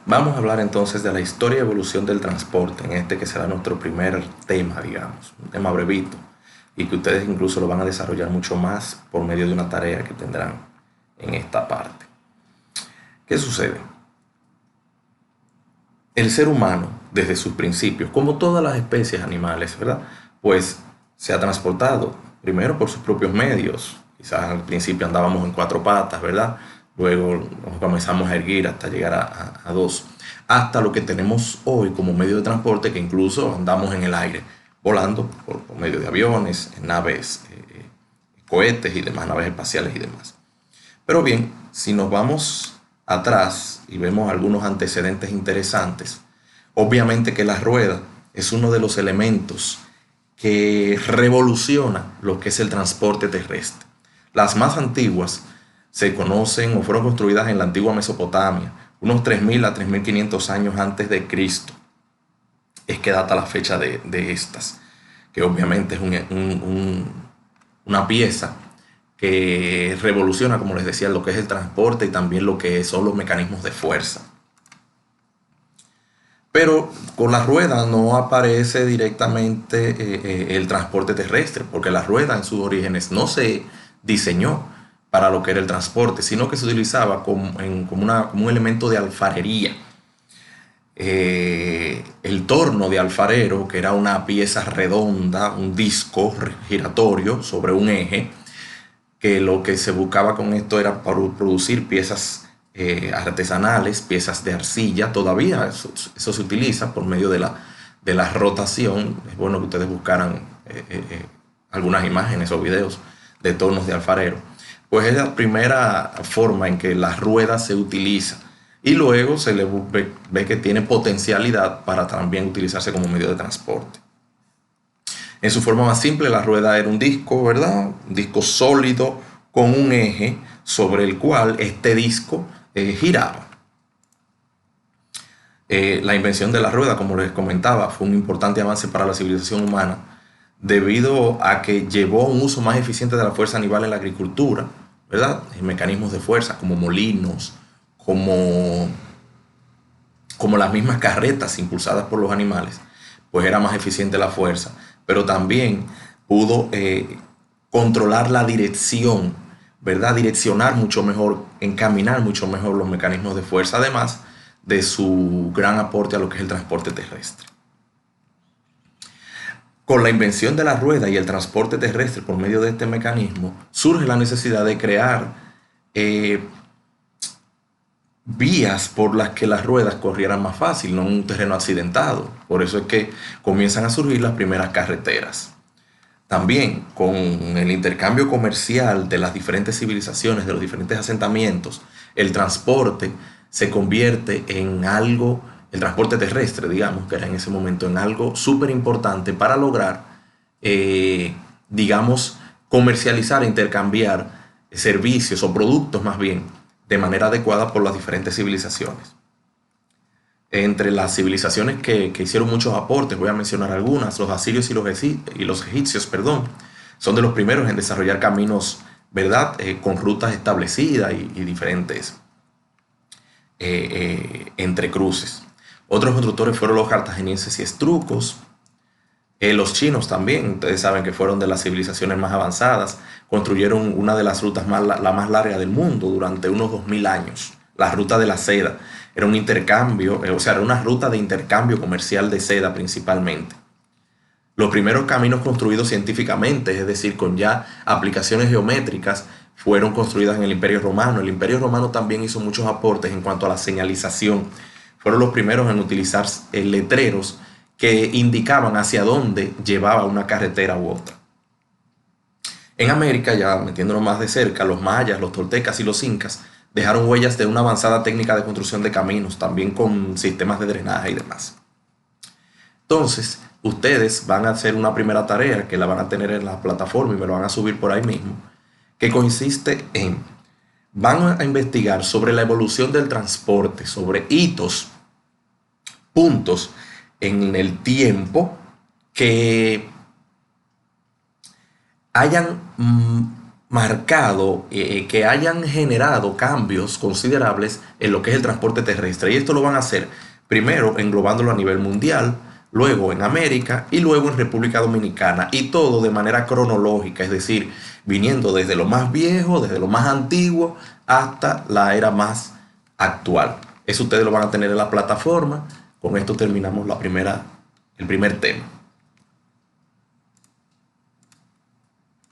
Vamos a hablar entonces de la historia y evolución del transporte, en este que será nuestro primer tema, digamos, un tema brevito, y que ustedes incluso lo van a desarrollar mucho más por medio de una tarea que tendrán en esta parte. ¿Qué sucede? El ser humano, desde sus principios, como todas las especies animales, ¿verdad? Pues se ha transportado, primero por sus propios medios. Quizás al principio andábamos en cuatro patas, ¿verdad? Luego nos comenzamos a erguir hasta llegar a dos. Hasta lo que tenemos hoy como medio de transporte, que incluso andamos en el aire, volando por medio de aviones, naves, cohetes y demás, naves espaciales y demás. Pero bien, si nos vamos atrás y vemos algunos antecedentes interesantes, obviamente que la rueda es uno de los elementos que revoluciona lo que es el transporte terrestre. Las más antiguas se conocen o fueron construidas en la antigua Mesopotamia, unos 3000 a 3500 años antes de Cristo. Es que data la fecha de estas, que obviamente es una pieza que revoluciona, como les decía, lo que es el transporte y también lo que son los mecanismos de fuerza. Pero con la rueda no aparece directamente el transporte terrestre, porque la rueda en sus orígenes no se diseñó para lo que era el transporte, sino que se utilizaba como un elemento de alfarería. El torno de alfarero, que era una pieza redonda, un disco giratorio sobre un eje, que lo que se buscaba con esto era producir piezas artesanales, piezas de arcilla. Todavía eso se utiliza por medio de la rotación. Es bueno que ustedes buscaran algunas imágenes o videos de tornos de alfarero. Pues es la primera forma en que la rueda se utiliza y luego se le ve que tiene potencialidad para también utilizarse como medio de transporte. En su forma más simple, la rueda era un disco, ¿verdad? Un disco sólido con un eje sobre el cual este disco giraba. La invención de la rueda, como les comentaba, fue un importante avance para la civilización humana debido a que llevó a un uso más eficiente de la fuerza animal en la agricultura, ¿verdad? En mecanismos de fuerza como molinos, como, como las mismas carretas impulsadas por los animales, pues era más eficiente la fuerza, pero también pudo controlar la dirección, ¿verdad? Direccionar mucho mejor, encaminar mucho mejor los mecanismos de fuerza, además de su gran aporte a lo que es el transporte terrestre. Con la invención de la rueda y el transporte terrestre por medio de este mecanismo, surge la necesidad de crear eh, vías por las que las ruedas corrieran más fácil, no en un terreno accidentado. Por eso es que comienzan a surgir las primeras carreteras. También con el intercambio comercial de las diferentes civilizaciones, de los diferentes asentamientos, el transporte se convierte en algo, el transporte terrestre, digamos, que era en ese momento, en algo súper importante para lograr, digamos, comercializar e intercambiar servicios o productos más bien de manera adecuada por las diferentes civilizaciones. Entre las civilizaciones que hicieron muchos aportes, voy a mencionar algunas, los asirios y los egipcios, perdón, son de los primeros en desarrollar caminos, ¿verdad? Con rutas establecidas y diferentes entrecruces. Otros constructores fueron los cartagineses y estrucos, los chinos también, ustedes saben que fueron de las civilizaciones más avanzadas, construyeron una de las rutas la más larga del mundo durante unos 2000 años, la ruta de la seda. Era un intercambio, o sea, era una ruta de intercambio comercial de seda principalmente. Los primeros caminos construidos científicamente, es decir, con ya aplicaciones geométricas, fueron construidas en el Imperio Romano. El Imperio Romano también hizo muchos aportes en cuanto a la señalización. Fueron los primeros en utilizar letreros que indicaban hacia dónde llevaba una carretera u otra. En América, ya metiéndonos más de cerca, los mayas, los toltecas y los incas dejaron huellas de una avanzada técnica de construcción de caminos, también con sistemas de drenaje y demás. Entonces, ustedes van a hacer una primera tarea que la van a tener en la plataforma y me lo van a subir por ahí mismo, que consiste en, van a investigar sobre la evolución del transporte, sobre hitos, puntos en el tiempo que hayan marcado, que hayan generado cambios considerables en lo que es el transporte terrestre. Y esto lo van a hacer primero englobándolo a nivel mundial, luego en América y luego en República Dominicana. Y todo de manera cronológica, es decir, viniendo desde lo más viejo, desde lo más antiguo, hasta la era más actual. Eso ustedes lo van a tener en la plataforma. Con esto terminamos el primer tema.